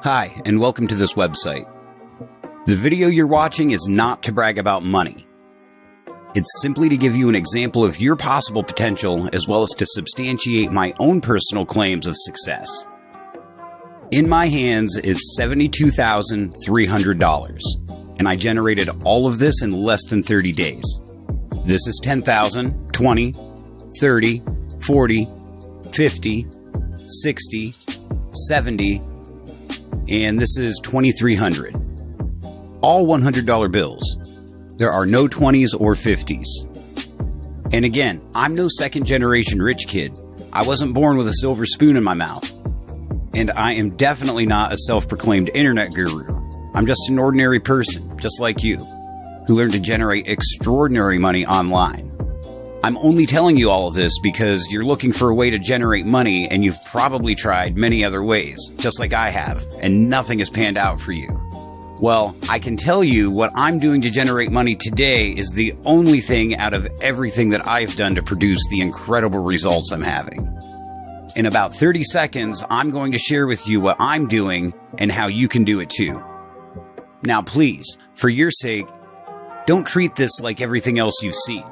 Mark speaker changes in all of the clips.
Speaker 1: Hi, and welcome to this website. The video you're watching is not to brag about money. It's simply to give you an example of your possible potential as well as to substantiate my own personal claims of success. In my hands is $72,300, and I generated all of this in less than 30 days. This is 10,000, 20, 30, 40, 50, 60, 70, and this is 2,300. All $100 bills. There are no 20s or 50s. And again, I'm no second generation rich kid. I wasn't born with a silver spoon in my mouth. And I am definitely not a self-proclaimed internet guru. I'm just an ordinary person, just like you, who learned to generate extraordinary money online. I'm only telling you all of this because you're looking for a way to generate money and you've probably tried many other ways, just like I have, and nothing has panned out for you. Well, I can tell you what I'm doing to generate money today is the only thing out of everything that I've done to produce the incredible results I'm having. In about 30 seconds, I'm going to share with you what I'm doing and how you can do it too. Now, please, for your sake, don't treat this like everything else you've seen.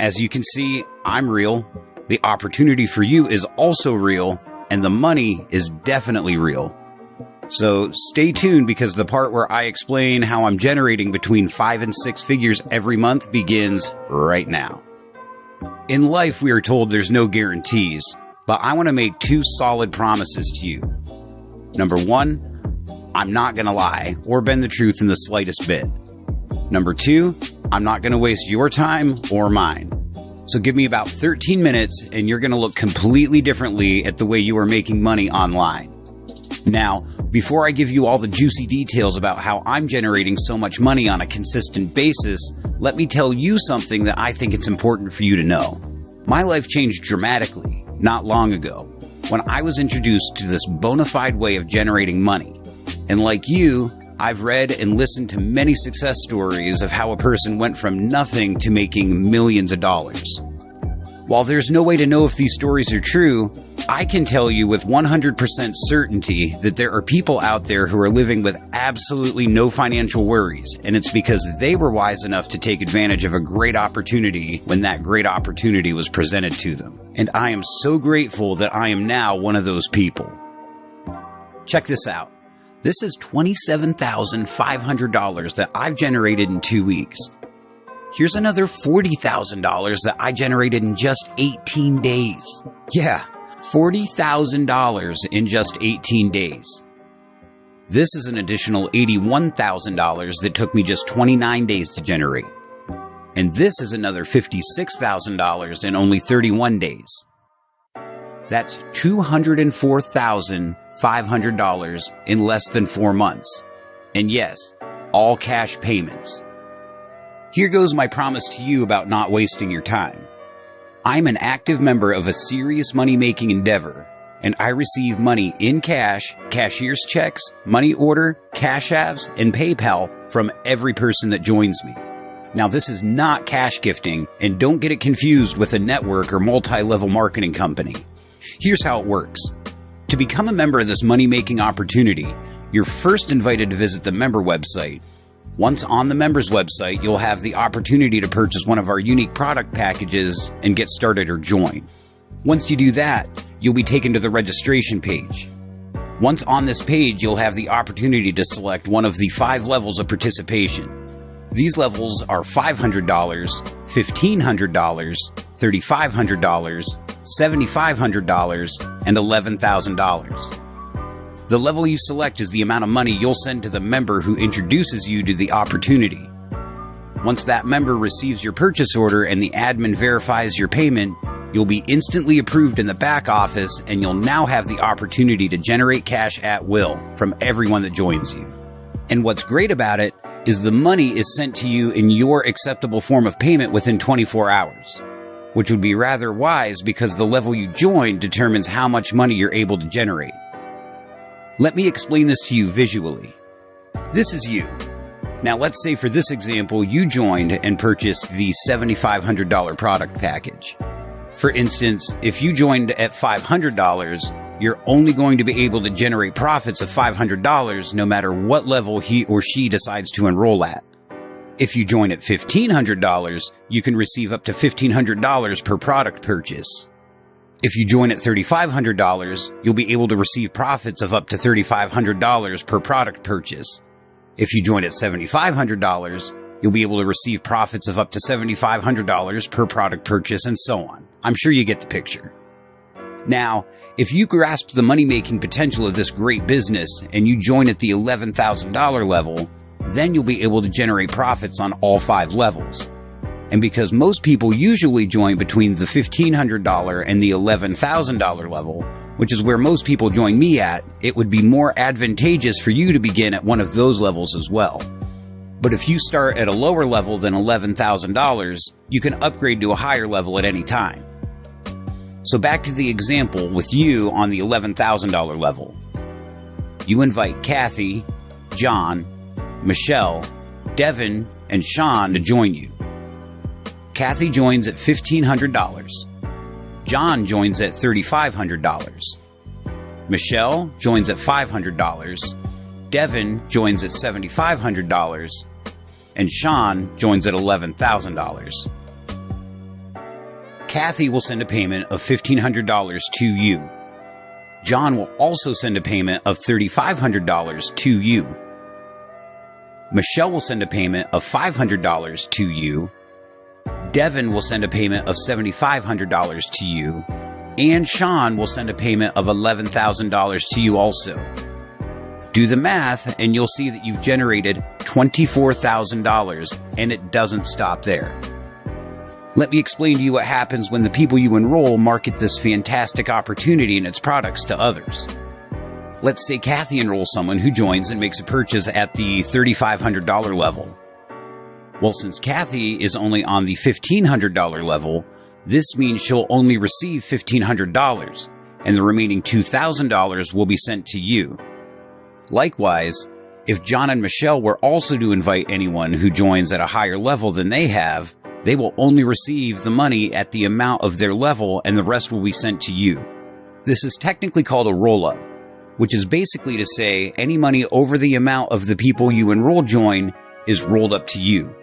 Speaker 1: As you can see, I'm real, the opportunity for you is also real, and the money is definitely real. So stay tuned because the part where I explain how I'm generating between 5 and 6 figures every month begins right now. In life, we are told there's no guarantees, but I want to make 2 solid promises to you. Number 1, I'm not going to lie or bend the truth in the slightest bit. Number 2, I'm not going to waste your time or mine. So give me about 13 minutes and you're going to look completely differently at the way you are making money online. Now, before I give you all the juicy details about how I'm generating so much money on a consistent basis, let me tell you something that I think it's important for you to know. My life changed dramatically not long ago when I was introduced to this bona fide way of generating money. And like you, I've read and listened to many success stories of how a person went from nothing to making millions of dollars. While there's no way to know if these stories are true, I can tell you with 100% certainty that there are people out there who are living with absolutely no financial worries, and it's because they were wise enough to take advantage of a great opportunity when that great opportunity was presented to them. And I am so grateful that I am now one of those people. Check this out. This is $27,500 that I've generated in 2 weeks. Here's another $40,000 that I generated in just 18 days. Yeah, $40,000 in just 18 days. This is an additional $81,000 that took me just 29 days to generate. And this is another $56,000 in only 31 days. That's $204,500 in less than 4 months. And yes, all cash payments. Here goes my promise to you about not wasting your time. I'm an active member of a serious money-making endeavor, and I receive money in cash, cashier's checks, money order, Cash Apps, and PayPal from every person that joins me. Now, this is not cash gifting, and don't get it confused with a network or multi-level marketing company. Here's how it works. To become a member of this money-making opportunity, you're first invited to visit the member website. Once on the members website, you'll have the opportunity to purchase one of our unique product packages and get started or join. Once you do that, you'll be taken to the registration page. Once on this page, you'll have the opportunity to select one of the 5 levels of participation. These levels are $500, $1,500, $3,500, $7,500, and $11,000. The level you select is the amount of money you'll send to the member who introduces you to the opportunity. Once that member receives your purchase order and the admin verifies your payment, you'll be instantly approved in the back office and you'll now have the opportunity to generate cash at will from everyone that joins you. And what's great about it is the money is sent to you in your acceptable form of payment within 24 hours, which would be rather wise because the level you join determines how much money you're able to generate. Let me explain this to you visually. This is you. Now let's say for this example, you joined and purchased the $7,500 product package. For instance, if you joined at $500, you're only going to be able to generate profits of $500 no matter what level he or she decides to enroll at. If you join at $1,500, you can receive up to $1,500 per product purchase. If you join at $3,500, you'll be able to receive profits of up to $3,500 per product purchase. If you join at $7,500, you'll be able to receive profits of up to $7,500 per product purchase, and so on. I'm sure you get the picture. Now, if you grasp the money-making potential of this great business and you join at the $11,000 level, then you'll be able to generate profits on all 5 levels. And because most people usually join between the $1,500 and the $11,000 level, which is where most people join me at, it would be more advantageous for you to begin at one of those levels as well. But if you start at a lower level than $11,000, you can upgrade to a higher level at any time. So back to the example with you on the $11,000 level. You invite Kathy, John, Michelle, Devin, and Sean to join you. Kathy joins at $1,500. John joins at $3,500. Michelle joins at $500. Devin joins at $7,500. And Sean joins at $11,000. Kathy will send a payment of $1,500 to you. John will also send a payment of $3,500 to you. Michelle will send a payment of $500 to you. Devin will send a payment of $7,500 to you. And Sean will send a payment of $11,000 to you also. Do the math and you'll see that you've generated $24,000, and it doesn't stop there. Let me explain to you what happens when the people you enroll market this fantastic opportunity and its products to others. Let's say Kathy enrolls someone who joins and makes a purchase at the $3,500 level. Well, since Kathy is only on the $1,500 level, this means she'll only receive $1,500, and the remaining $2,000 will be sent to you. Likewise, if John and Michelle were also to invite anyone who joins at a higher level than they have, they will only receive the money at the amount of their level, and the rest will be sent to you. This is technically called a roll-up, which is basically to say any money over the amount of the people you enroll join is rolled up to you.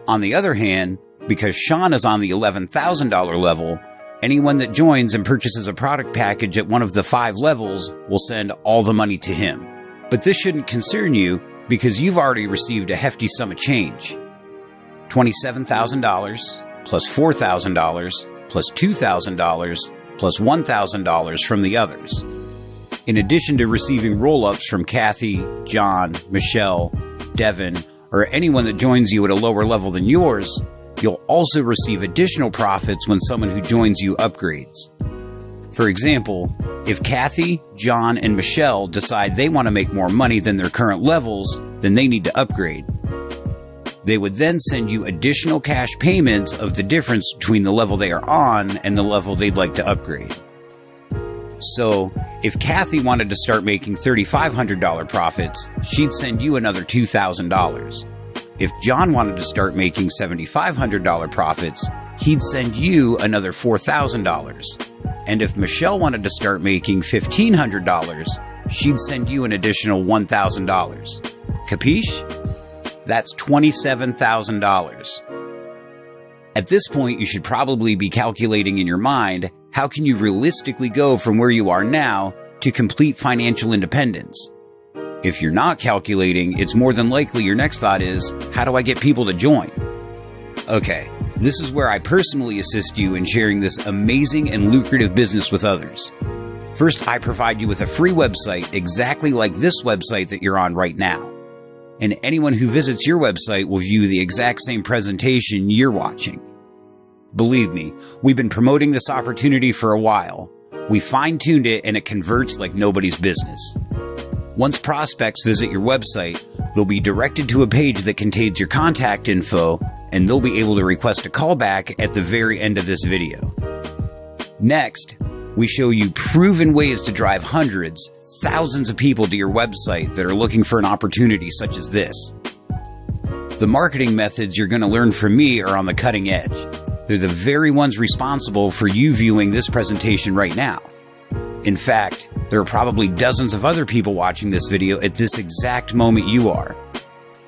Speaker 1: On the other hand, because Sean is on the $11,000 level, anyone that joins and purchases a product package at one of the 5 levels will send all the money to him. But this shouldn't concern you because you've already received a hefty sum of change. $27,000 plus $4,000 plus $2,000 plus $1,000 from the others. In addition to receiving roll-ups from Kathy, John, Michelle, Devin, or anyone that joins you at a lower level than yours, you'll also receive additional profits when someone who joins you upgrades. For example, if Kathy, John, and Michelle decide they want to make more money than their current levels, then they need to upgrade. They would then send you additional cash payments of the difference between the level they are on and the level they'd like to upgrade. So, if Kathy wanted to start making $3,500 profits, she'd send you another $2,000. If John wanted to start making $7,500 profits, he'd send you another $4,000. And if Michelle wanted to start making $1,500, she'd send you an additional $1,000. Capiche? That's $27,000. At this point, you should probably be calculating in your mind, how can you realistically go from where you are now to complete financial independence? If you're not calculating, it's more than likely your next thought is, how do I get people to join? Okay, this is where I personally assist you in sharing this amazing and lucrative business with others. First, I provide you with a free website exactly like this website that you're on right now. And anyone who visits your website will view the exact same presentation you're watching. Believe me, we've been promoting this opportunity for a while. We fine-tuned it and it converts like nobody's business. Once prospects visit your website, they'll be directed to a page that contains your contact info, and they'll be able to request a callback at the very end of this video. Next, we show you proven ways to drive hundreds, thousands of people to your website that are looking for an opportunity such as this. The marketing methods you're going to learn from me are on the cutting edge. They're the very ones responsible for you viewing this presentation right now. In fact, there are probably dozens of other people watching this video at this exact moment you are.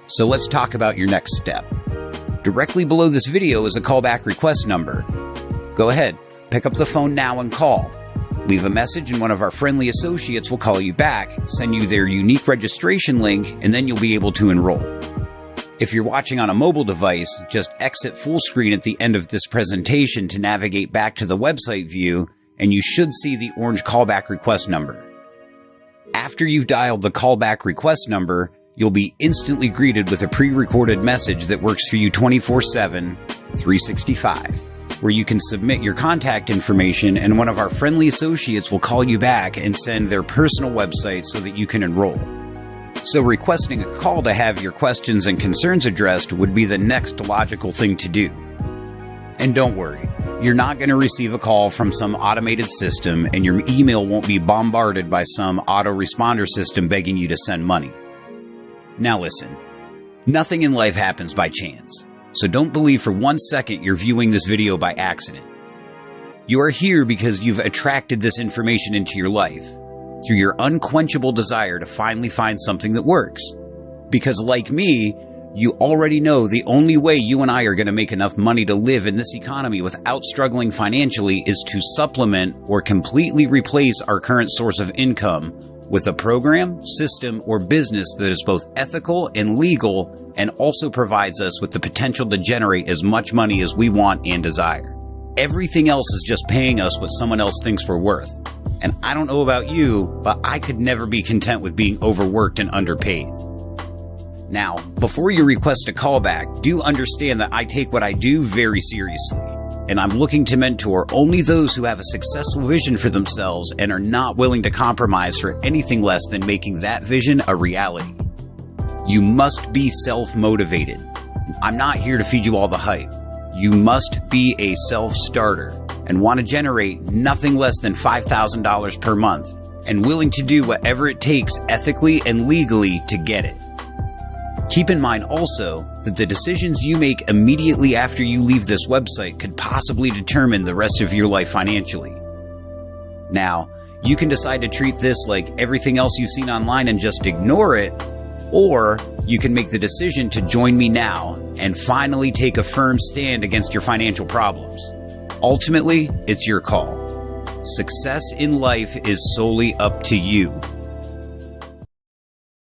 Speaker 1: So let's talk about your next step. Directly below this video is a callback request number. Go ahead, pick up the phone now and call. Leave a message and one of our friendly associates will call you back, send you their unique registration link, and then you'll be able to enroll. If you're watching on a mobile device, just exit full screen at the end of this presentation to navigate back to the website view, and you should see the orange callback request number. After you've dialed the callback request number, you'll be instantly greeted with a pre-recorded message that works for you 24/7, 365, where you can submit your contact information and one of our friendly associates will call you back and send their personal website so that you can enroll. So requesting a call to have your questions and concerns addressed would be the next logical thing to do. And don't worry, you're not going to receive a call from some automated system and your email won't be bombarded by some autoresponder system begging you to send money. Now listen, nothing in life happens by chance, so don't believe for 1 second you're viewing this video by accident. You are here because you've attracted this information into your life through your unquenchable desire to finally find something that works. Because like me, you already know the only way you and I are going to make enough money to live in this economy without struggling financially is to supplement or completely replace our current source of income with a program, system, or business that is both ethical and legal and also provides us with the potential to generate as much money as we want and desire. Everything else is just paying us what someone else thinks we're worth. And I don't know about you, but I could never be content with being overworked and underpaid. Now, before you request a callback, do understand that I take what I do very seriously. And I'm looking to mentor only those who have a successful vision for themselves and are not willing to compromise for anything less than making that vision a reality. You must be self-motivated. I'm not here to feed you all the hype. You must be a self-starter and want to generate nothing less than $5,000 per month and willing to do whatever it takes ethically and legally to get it. Keep in mind also that the decisions you make immediately after you leave this website could possibly determine the rest of your life financially. Now, you can decide to treat this like everything else you've seen online and just ignore it, or you can make the decision to join me now and finally take a firm stand against your financial problems. Ultimately, it's your call. Success in life is solely up to you.